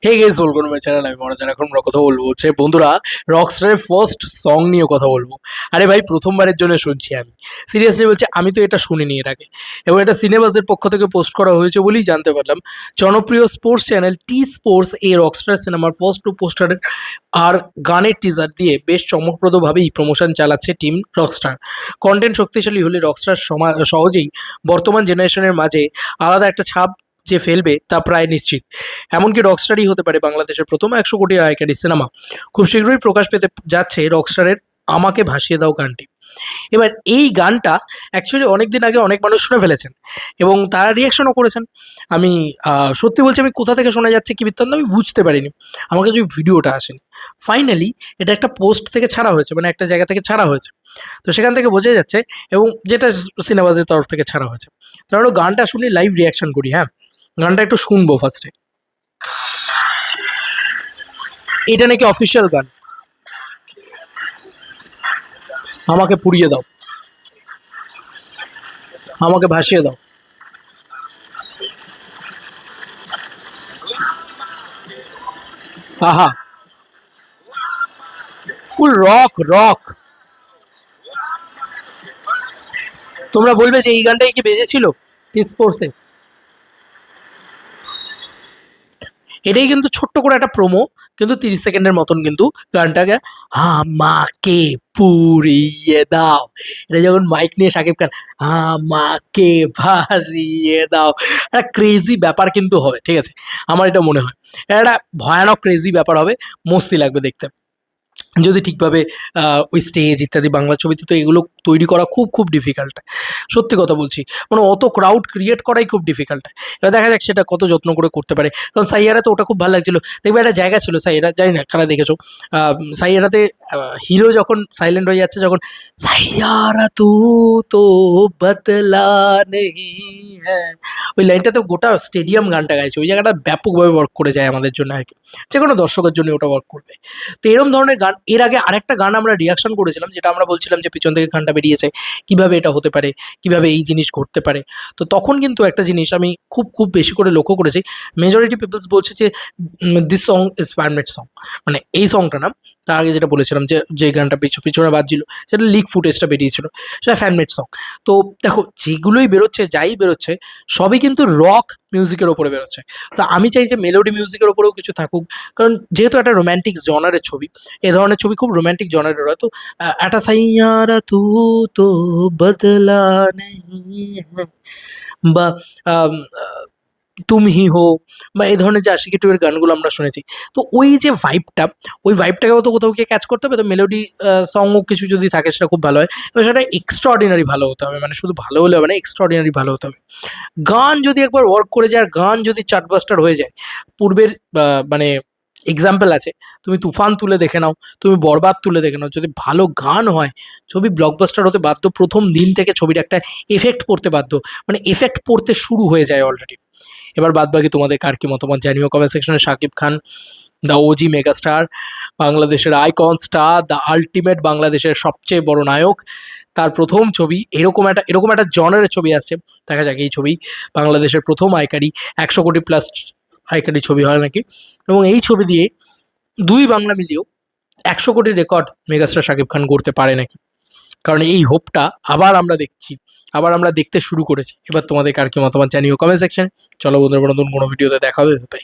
Hey guys welcome my channel. আমি মনে এখন আমরা কথা বলবো হচ্ছে বন্ধুরা রকস্টারের ফার্স্ট সং নিয়ে কথা বলবো। আরে ভাই প্রথমবারের জন্য শুনছি আমি, সিরিয়াসলি বলছি, আমি তো এটা শুনিনি এর আগে, এবং এটা সিনেবাজের পক্ষ থেকে পোস্ট করা হয়েছে বলেই জানতে পারলাম। জনপ্রিয় স্পোর্টস চ্যানেল টি স্পোর্টস এই রকস্টার সিনেমার ফার্স্ট টু পোস্টারের আর গানের টিজার দিয়ে বেশ চমকপ্রদভাবেই প্রমোশন চালাচ্ছে টিম রকস্টার। কন্টেন্ট শক্তিশালী হলে রকস্টার সহজেই বর্তমান জেনারেশনের মাঝে আলাদা একটা ছাপ যে ফেলবে তা প্রায় নিশ্চিত। এমনকি রকস্টারই হতে পারে বাংলাদেশের প্রথম 100 কোটি আয়কারী সিনেমা। খুব শীঘ্রই প্রকাশ পেতে যাচ্ছে রকস্টারের আমাকে ভাসিয়ে দাও গানটি। এবার এই গানটা অ্যাকচুয়ালি অনেক দিন আগে অনেক মানুষ শুনে ফেলেছেন এবং তারা রিয়াকশনও করেছেন। আমি সত্যি বলছি, আমি কোথা থেকে শোনা যাচ্ছে কি বৃত্তান্ত আমি বুঝতে পারিনি, আমার কাছে ওই ভিডিওটা আসেনি। ফাইনালি এটা একটা পোস্ট থেকে ছাড়া হয়েছে, মানে একটা জায়গা থেকে ছাড়া হয়েছে, তো সেখান থেকে বোঝা যাচ্ছে, এবং যেটা সিনেমাজের তরফ থেকে ছাড়া হয়েছে। তাহলে গানটা শুনি, লাইভ রিয়াকশন করি। হ্যাঁ, গানটা একটু শুনবো ফার্স্টে। এটা নাকি অফিসিয়াল গান। আমাকে পুড়িয়ে দাও, আমাকে ভাসিয়ে দাও। আহা, ফুল রক রক। তোমরা বলবে যে এই গানটাই কি বেজেছিল টি স্পোর্টসে? এটাই কিন্তু ছোট্ট করে একটা প্রোমো, কিন্তু 30 সেকেন্ডের মতন কিন্তু গানটাকে। আমাকে পুড়িয়ে দাও, এটা যখন মাইক নিয়ে শাকিব খান আমাকে ভাসিয়ে দাও, একটা ক্রেজি ব্যাপার কিন্তু হবে, ঠিক আছে? আমার এটা মনে হয় এটা একটা ভয়ানক ক্রেজি ব্যাপার হবে, মস্তি লাগবে দেখতে যদি ঠিকভাবে ওই স্টেজ ইত্যাদি। বাংলা ছবিতে তো এগুলো তৈরি করা খুব খুব ডিফিকাল্ট, সত্যি কথা বলছি, মানে অত ক্রাউড ক্রিয়েট করাই খুব ডিফিকাল্ট। এবার দেখা যাক সেটা কত যত্ন করে করতে পারে, কারণ সাইয়ারা তো ওটা খুব ভালো লাগছিল। দেখবে একটা জায়গা ছিল সাইয়ারা, জানি না কারা দেখেছো, সাইয়ারাতে হিরো যখন সাইলেন্ট হয়ে যাচ্ছে, যখন সাইয়ারা তু তো বদলা নেই হ্যাঁ, ওই লাইনটাতে গোটা স্টেডিয়াম গানটা গাইছে, ওই জায়গাটা ব্যাপকভাবে ওয়ার্ক করে যায় আমাদের জন্য আর কি, যে কোনো দর্শকের জন্য ওটা ওয়ার্ক করবে। তো এরকম ধরনের গান এর আগে আরেকটা গান আমরা রিয়াকশন করেছিলাম, যেটা আমরা বলছিলাম যে পিছন থেকে গানটা বেরিয়েছে, কিভাবে এটা হতে পারে, কিভাবে এই জিনিস ঘটতে পারে। তো তখন কিন্তু একটা জিনিস আমি খুব খুব বেশি করে লক্ষ্য করেছি, মেজরিটি পিপলস বলছে যে this song is fan-made song, মানে এই সংটা না, তার আগে যেটা বলেছিলাম যে যে গানটা পিছনে বাজছিল সেটা লিক ফুটেজটা বেরিয়েছিল, সেটা ফ্যানমেড সং। তো দেখো যেগুলোই বেরোচ্ছে, যাই বেরোচ্ছে, সবই কিন্তু রক মিউজিকের ওপরে বেরোচ্ছে। তো আমি চাই যে মেলোডি মিউজিকের ওপরেও কিছু থাকুক, কারণ যেহেতু একটা রোম্যান্টিক জনারের ছবি, এ ধরনের ছবি খুব রোম্যান্টিক জনারের হয়। তো একটা সাইয়ারা তু তো বদলা নেই হ্যাঁ, বা আম, আহ, তুম হি হো, বা এই ধরনের যে আশিকি টু এর গানগুলো আমরা শুনেছি, তো ওই যে ভাইবটা, ওই ভাইবটাকেও তো কোথাও গিয়ে ক্যাচ করতে হবে। তো মেলোডি সংও কিছু যদি থাকে সেটা খুব ভালো হয়, এবং সেটা এক্সট্রা অর্ডিনারি ভালো হতে হবে, মানে শুধু ভালো হলে হবে না, এক্সট্রা অর্ডিনারি ভালো হতে হবে। গান যদি একবার ওয়ার্ক করে যায়, আর গান যদি চার্টবাস্টার হয়ে যায়, পূর্বের মানে এক্সাম্পল আছে, তুমি তুফান তুলে দেখে নাও, তুমি বরবাদ তুলে দেখে নাও, যদি ভালো গান হয় ছবি ব্লকবাস্টার হতে বাধ্য, প্রথম দিন থেকে ছবির একটা এফেক্ট পড়তে বাধ্য, মানে এফেক্ট পড়তে শুরু হয়ে যায় অলরেডি। এবার বাদ বাকি তোমাদের কার কি মতামত জানিও কমেন্ট সেকশনে। Shakib Khan, the OG megastar, বাংলাদেশের আইকন স্টার, দ্য আলটিমেট, বাংলাদেশের সবচেয়ে বড় নায়ক, তার প্রথম ছবি, এরকম একটা জনারের ছবি আসছে। দেখা যাক এই ছবি বাংলাদেশের প্রথম আয়কারী 100 কোটি প্লাস আয়কারী ছবি হয় নাকি, এবং এই ছবি দিয়ে দুই বাংলা মিলিয়েও 100 কোটির রেকর্ড মেগাস্টার শাকিব খান করতে পারে নাকি। কারণ এই হোপটা আবার আমরা দেখছি, আবার আমরা দেখতে শুরু করেছি। এবার তোমাদের কার কি মতামত জানিও কমেন্ট সেকশনে। চলো বন্ধুরা, নতুন কোনো ভিডিওতে দেখা হবে, বাই।